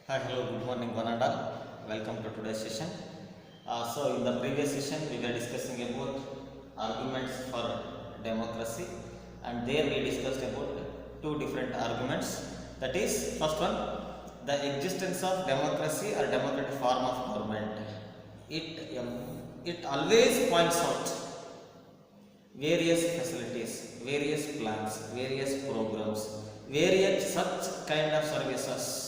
Hi, hello, good morning, one and all. Welcome to today's session. So, in the previous session, we were discussing about arguments for democracy, and there we discussed about two different arguments. That is, first one, the existence of democracy or democratic form of government. It always points out various facilities, various plans, various programs, various such kind of services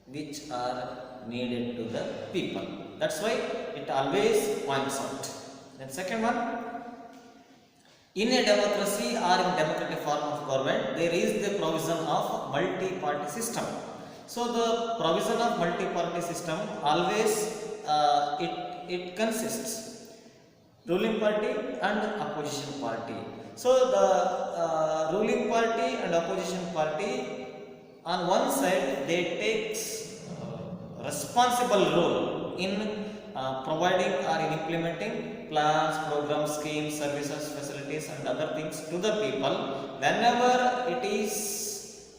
which are needed to the people. That's why it always points out. Then second one, in a democracy or in democratic form of government, there is the provision of multi-party system. So the provision of multi-party system always it consists ruling party and opposition party. So the ruling party and opposition party, on one side they take responsible role in providing or in implementing plans, programs, schemes, services, facilities and other things to the people whenever it is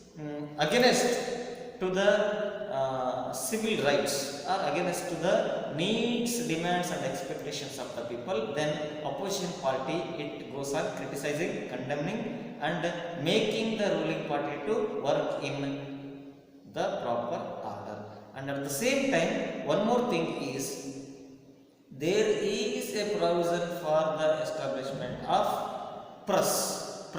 against to the civil rights or against to the needs, demands and expectations of the people. Then opposition party, it goes on criticizing, condemning and making the ruling party to work in the proper order. And at the same time, one more thing is, there is a provision for the establishment of press,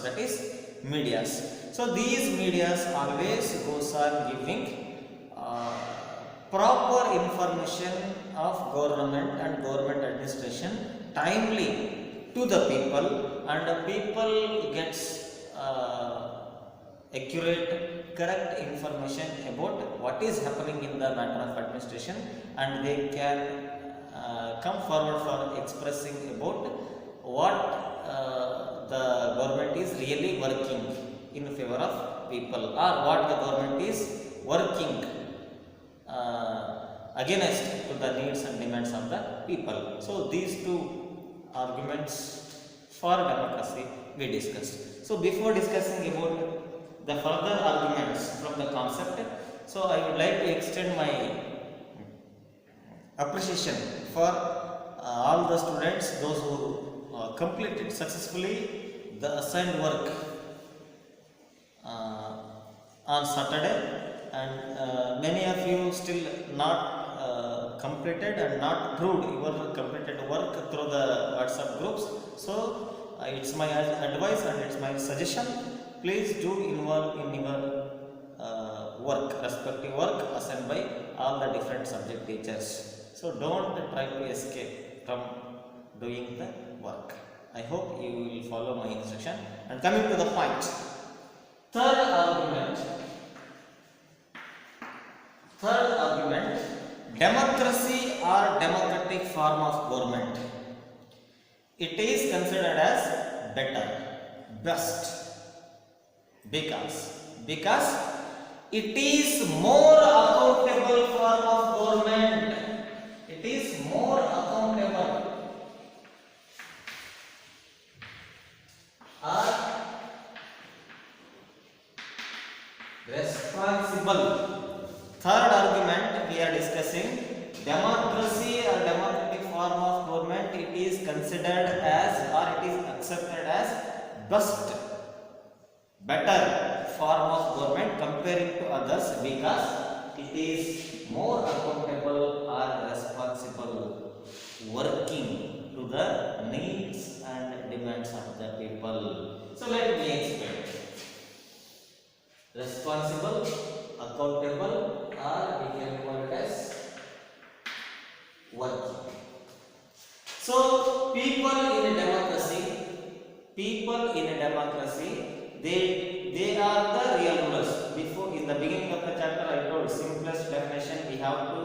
that is medias. So these medias always goes on giving proper information of government and government administration timely to the people, and the people gets accurate, correct information about what is happening in the matter of administration, and they can come forward for expressing about what the government is really working in favor of people, or what the government is working against to the needs and demands of the people. So these two arguments for democracy we discussed. So before discussing about the further arguments from the concept, so I would like to extend my appreciation for all the students, those who completed successfully the assigned work on Saturday, and many of you still not completed and not proved your completed work through the WhatsApp groups. So it's my advice and it's my suggestion, please do involve in your work, respective work assigned by all the different subject teachers. So don't try to escape from doing the work. I hope you will follow my instruction. And coming to the point, third argument, democracy or democratic form of government, it is considered as better, best, because it is more accountable form of government. It is more accountable or responsible. Third argument we are discussing, democracy or democratic form of government, it is considered as, or it is accepted as best, better form of government comparing to others, because it is more accountable or responsible, working to the needs and demands of the people. So let me explain. Responsible, accountable, or we can call it as working. So people in a democracy, they are the real rulers. Before, in the beginning of the chapter, I told simplest definition we have to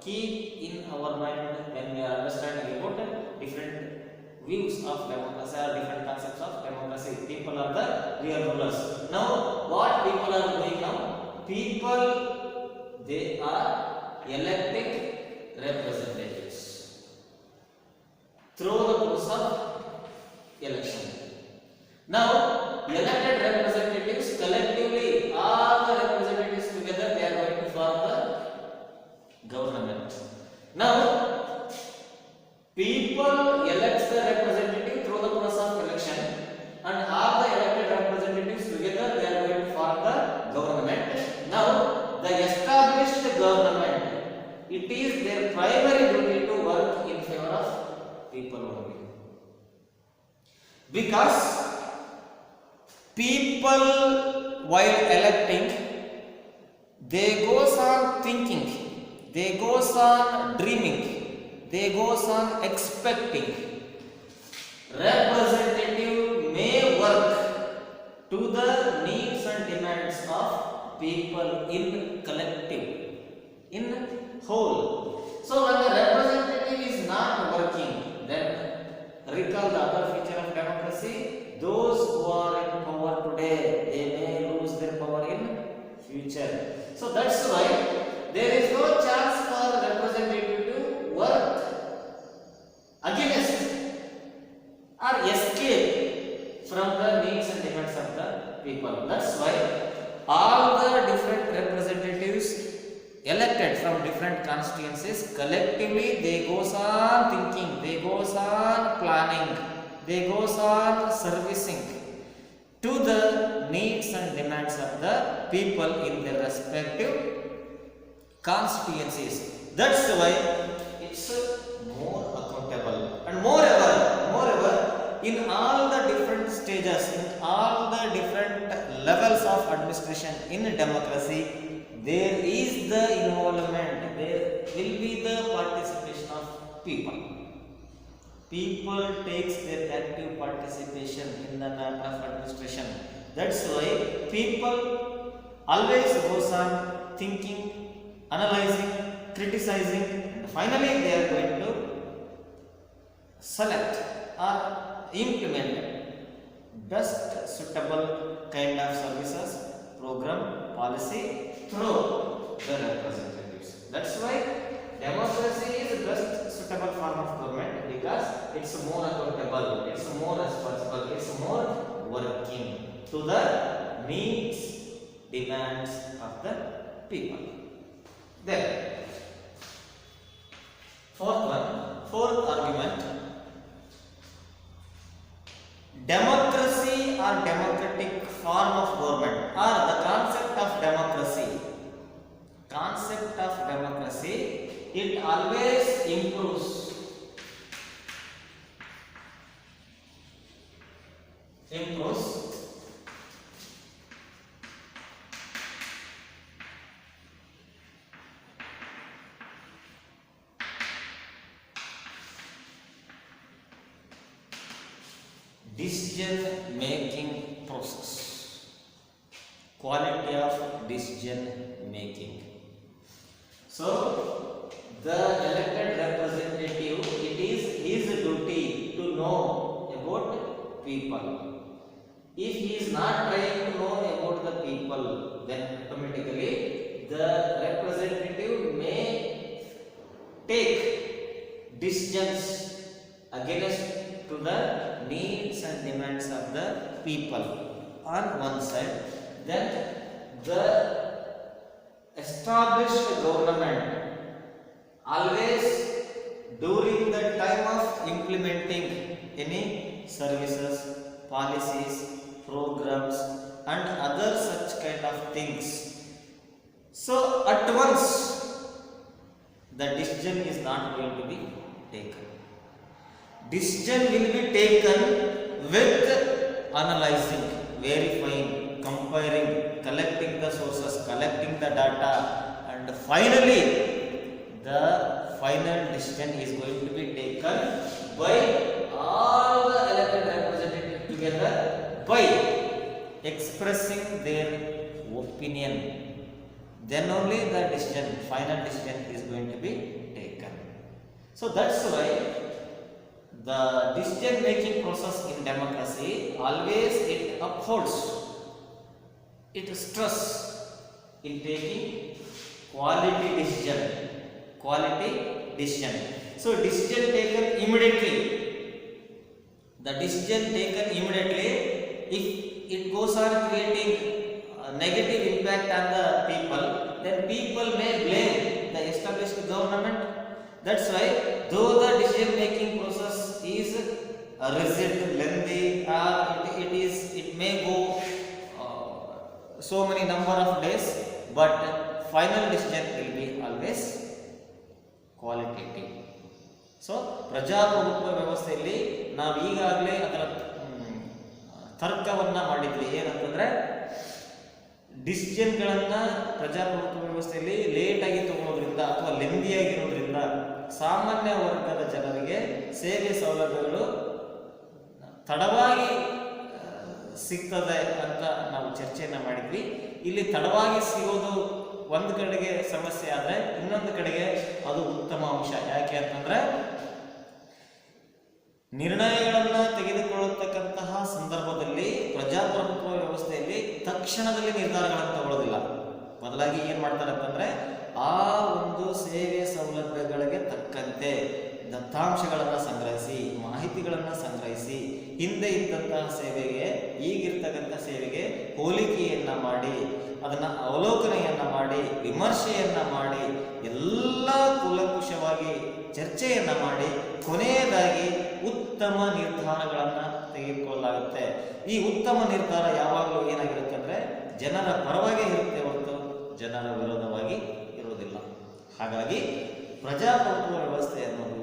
keep in our mind when we are understanding about different views of democracy or different concepts of democracy. People are the real rulers. Now, what people are doing now? People, they are elected representatives through the process of election. Now, elected representatives collectively, all the representatives together, they are going to form primary duty to work in favor of people only. Because people while electing, they goes on thinking, they goes on dreaming, they goes on expecting. Representative may work to the needs and demands of people in collective, in whole. So when the representative is not working, then recall the other feature of democracy. Those who are in power today, they may lose their power in future. So that's why there is no chance for representative to work against or escape from the needs and demands of the people. That's why all the different representatives elected from different constituencies, collectively they goes on thinking, they goes on planning, they goes on servicing to the needs and demands of the people in their respective constituencies. That's why it's more accountable. And moreover, in all the different stages, in all the different levels of administration in democracy, there is the involvement, there will be the participation of people. People takes their active participation in the matter of administration. That's why people always goes on thinking, analyzing, criticizing, and finally they are going to select or implement best suitable kind of services, program, policy through the representatives. That's why democracy is the best suitable form of government, because it's more accountable, it's more responsible, it's more working to the needs, demands of the people. Then, fourth argument, democracy or democratic form of government, or the concept of democracy. Concept of democracy, it always improves. Decision making process, quality of decision making. So the elected representative, it is his duty to know about people. If he is not trying to know about the people, then automatically the representative may take decisions against to the needs and demands of the people on one side. Then the established government always during the time of implementing any services, policies, programs and other such kind of things, so at once the decision is not going to be taken. Decision will be taken with analyzing, verifying, comparing, collecting the sources, collecting the data, and finally the final decision is going to be taken by all the elected representatives together by expressing their opinion. Then only the decision, final decision is going to be taken. So that's why the decision making process in democracy always it upholds, it stress in taking quality decision. So decision taken immediately. The decision taken immediately, if it goes on creating a negative impact on the people, then people may blame the established government. That's why, though the decision making process is rigid, lengthy, it may go so many number of days, but final decision will be always qualitative. So ಪ್ರಜಾಪ್ರಭುತ್ವ ವ್ಯವಸ್ಥೆಯಲ್ಲಿ ನಾವು ಈಗಾಗಲೇ ಅದರ ತರ್ಕವನ್ನು ಮಾಡಿದ್ವಿ. ಏನಂತಂದರೆ ಡಿಸಿಷನ್ಗಳನ್ನು ಪ್ರಜಾಪ್ರಭುತ್ವ ವ್ಯವಸ್ಥೆಯಲ್ಲಿ ಲೇಟಾಗಿ ತಗೊಳ್ಳೋದ್ರಿಂದ ಅಥವಾ ಲೆಂದಿಯಾಗಿರೋದ್ರಿಂದ ಸಾಮಾನ್ಯ ವರ್ಗದ ಜನರಿಗೆ ಸೇವೆ ಸೌಲಭ್ಯಗಳು ತಡವಾಗಿ ಸಿಗ್ತದೆ ಅಂತ ನಾವು ಚರ್ಚೆಯನ್ನು ಮಾಡಿದ್ವಿ. ಇಲ್ಲಿ ತಡವಾಗಿ ಸಿಗೋದು ಒಂದು ಕಡೆಗೆ ಸಮಸ್ಯೆ ಆದರೆ ಇನ್ನೊಂದು ಕಡೆಗೆ ಅದು ಉತ್ತಮ ಅಂಶ. ಯಾಕೆ ಅಂತಂದರೆ ನಿರ್ಣಯಗಳನ್ನು ತೆಗೆದುಕೊಳ್ಳತಕ್ಕಂತಹ ಸಂದರ್ಭದಲ್ಲಿ ಪ್ರಜಾಪ್ರಭುತ್ವ ವ್ಯವಸ್ಥೆಯಲ್ಲಿ ತಕ್ಷಣದಲ್ಲಿ ನಿರ್ಧಾರಗಳನ್ನು ತಗೊಳ್ಳೋದಿಲ್ಲ. ಬದಲಾಗಿ ಏನು ಮಾಡ್ತಾರೆ ಅಂತಂದರೆ ಆ ಒಂದು ಸೇವೆ ಸೌಲಭ್ಯಗಳಿಗೆ ತಕ್ಕಂತೆ ದತ್ತಾಂಶಗಳನ್ನು ಸಂಗ್ರಹಿಸಿ, ಮಾಹಿತಿಗಳನ್ನು ಸಂಗ್ರಹಿಸಿ, ಹಿಂದೆ ಇದ್ದಂತಹ ಸೇವೆಗೆ ಈಗಿರ್ತಕ್ಕಂಥ ಸೇವೆಗೆ ಹೋಲಿಕೆಯನ್ನು ಮಾಡಿ, ಅದನ್ನು ಅವಲೋಕನೆಯನ್ನು ಮಾಡಿ, ವಿಮರ್ಶೆಯನ್ನು ಮಾಡಿ, ಎಲ್ಲ ಕೂಲಂಕುಷವಾಗಿ ಚರ್ಚೆಯನ್ನು ಮಾಡಿ ಕೊನೆಯದಾಗಿ ಉತ್ತಮ ನಿರ್ಧಾರಗಳನ್ನು ತೆಗೆದುಕೊಳ್ಳಲಾಗುತ್ತೆ. ಈ ಉತ್ತಮ ನಿರ್ಧಾರ ಯಾವಾಗಲೂ ಏನಾಗಿರುತ್ತೆ ಅಂದರೆ ಜನರ ಪರವಾಗಿ ಇರುತ್ತೆ ಹೊರತು ಜನರ ವಿರೋಧವಾಗಿ ಇರುವುದಿಲ್ಲ. ಹಾಗಾಗಿ ಪ್ರಜಾಪ್ರಭುತ್ವ ವ್ಯವಸ್ಥೆ ಅನ್ನೋದು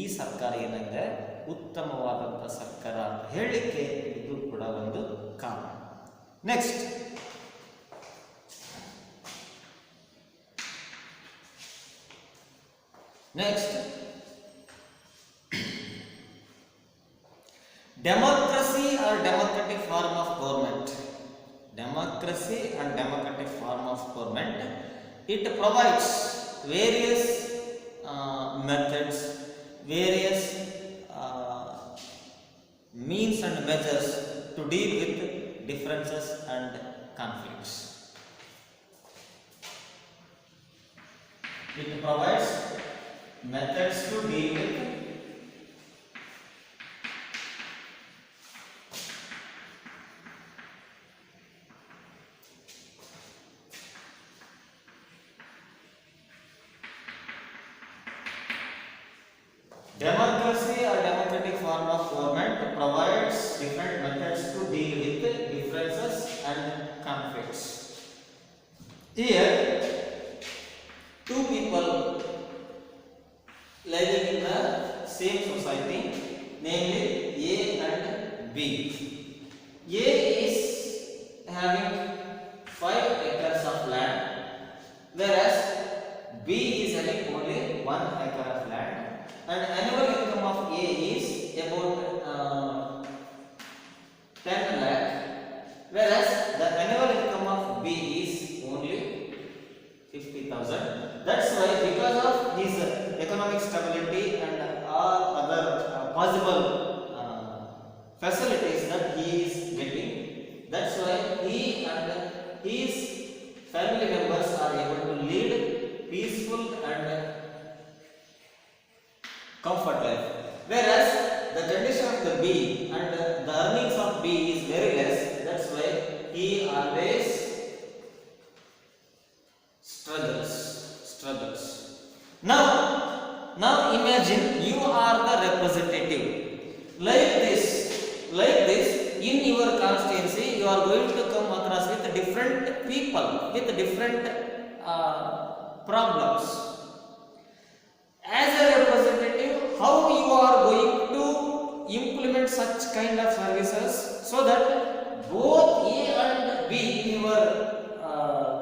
ಈ ಸರ್ಕಾರ ಏನಾಗಿದೆ ಉತ್ತಮವಾದಂಥ ಸರ್ಕಾರ ಅಂತ ಹೇಳಲಿಕ್ಕೆ ಇದು ಕೂಡ ಒಂದು ಕಾರಣ. Next, democracy or democratic form of government. Democracy and democratic form of government, it provides various methods, various means and measures to deal with differences and conflicts. It provides methods to deal with democracy or democratic form of government provides different methods to deal with differences and conflicts. Here, two people living in the same society, namely A and B. A is having 5 acres of land, whereas B is having only 1 acre of land, and annual income of A is about 10 lakh, whereas the annual income of B is only 50,000. That's why, because of his economic stability and all other possible facilities that he is getting, that's why he and his family members are able to lead peaceful and comfort life. Whereas the condition of the B and the earnings of B is very less, that's why he always struggles. Now imagine you are the representative. Like this, in your constituency, you are going to come across with different people with different problems. As a representative, how you are going to implement such kind of services so that both A and B in your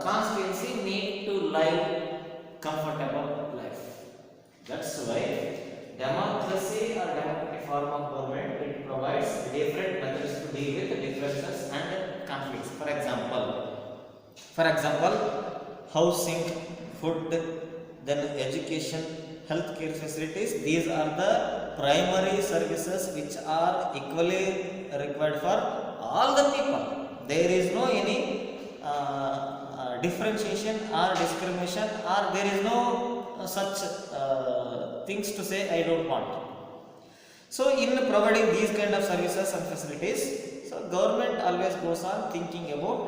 constituency need to live comfortable life. That's why democracy or democratic form of government, it provides different methods to deal with differences and conflicts. For example, housing, food, then education, healthcare facilities. These are the primary services which are equally required for all the people. There is no any differentiation or discrimination, or there is no such things to say I don't want. So in providing these kind of services and facilities, so government always goes on thinking about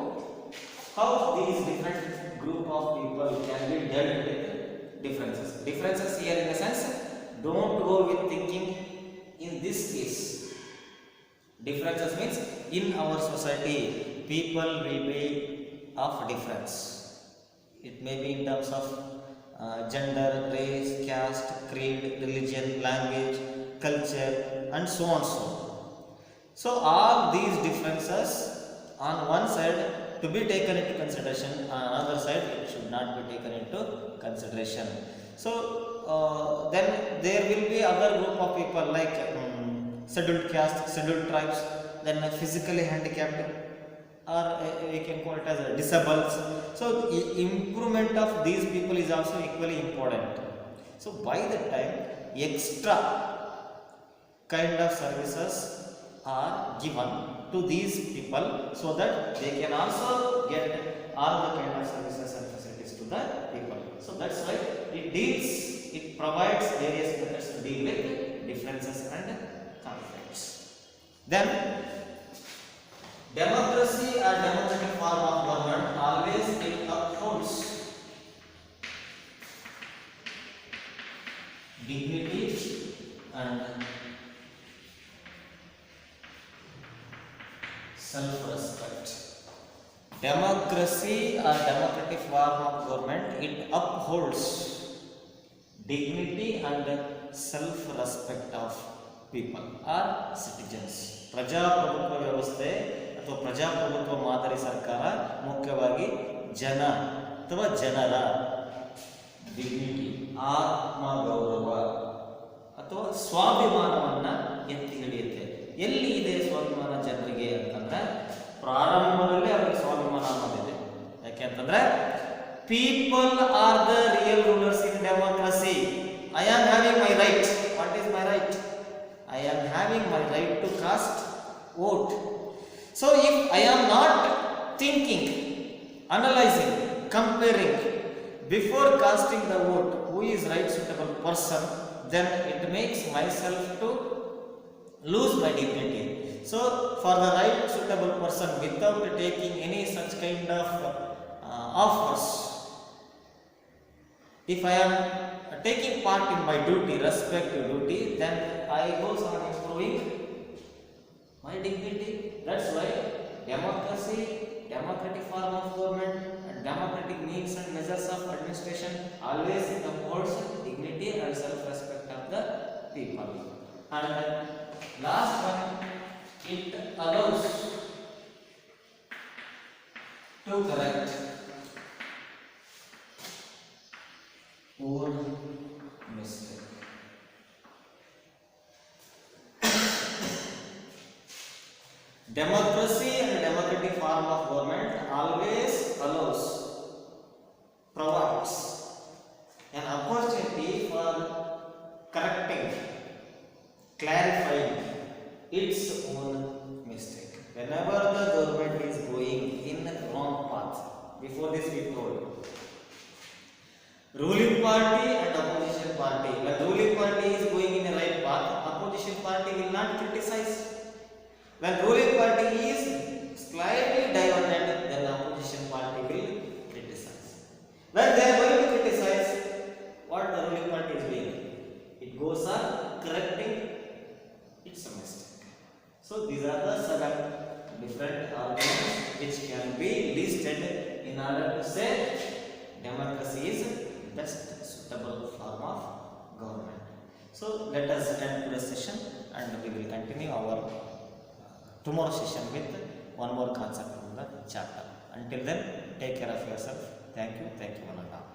how these different group of people can be dealt with differences here in the sense, don't go with thinking in this case. Differences means in our society people will be of difference. It may be in terms of gender, race, caste, creed, religion, language, culture, and so on so on. So all these differences on one side to be taken into consideration, on another side it should not be taken into consideration. So then there will be other group of people like scheduled caste, scheduled tribes, then physically handicapped, or we can call it as a disabled. So improvement of these people is also equally important. So by the time extra kind of services are given to these people so that they can also get all the kind of services and facilities to the people. So that's why it provides various methods to deal with differences and conflicts. Then democracy or democratic form of government always it upholds dignity and self-respect. Democracy or democratic form of government it upholds dignity and self-respect of people or citizens. ಪ್ರಜಾಪ್ರಭುತ್ವ ವ್ಯವಸ್ಥೆ ಅಥವಾ ಪ್ರಜಾಪ್ರಭುತ್ವ ಮಾದರಿ ಸರ್ಕಾರ ಮುಖ್ಯವಾಗಿ ಜನ ಅಥವಾ ಜನರ ಡಿಗ್ನಿಟಿ ಆತ್ಮಗೌರವ ಅಥವಾ ಸ್ವಾಭಿಮಾನವನ್ನು ಎತ್ತಿ ಹಿಡಿಯುತ್ತೆ. ಎಲ್ಲಿ ಇದೆ ಸ್ವಾಭಿಮಾನ ಜನರಿಗೆ ಅಂತಂದ್ರೆ ಪ್ರಾರಂಭದಲ್ಲೇ ಅವರಿಗೆ ಸ್ವಾಭಿಮಾನ ಅನ್ನೋದಿದೆ. ಯಾಕೆ ಅಂತಂದ್ರೆ people are the real rulers in democracy. I am having my right. What is my right? I am having my right to cast vote. So if I am not thinking, analyzing, comparing before casting the vote who is right suitable person, then it makes myself to lose my dignity. So for the right suitable person without taking any such kind of offers, if I am taking part in my duty, respective duty, then I goes on improving my dignity. That's why democracy, democratic form of government, and democratic means and measures of administration always upholds dignity and self-respect of the people. And last one, it allows to correct or mistake. Democracy and democratic form of government always allows, provides an opportunity for correcting, clarifying its own mistake. Whenever the government is going in the wrong path, before this we told, ruling party and opposition party. When ruling party is going in the right path, opposition party will not criticize. When ruling party is slightly diverted, then opposition party will criticize. When they are going to criticize, what the ruling party is doing? It goes on correcting its mistake. So these are the 7 different arguments which can be listed in order to say democracy is best suitable form of government. So let us end today's session and we will continue our tomorrow session with one more concept from the chapter. Until then, take care of yourself. Thank you, one and all.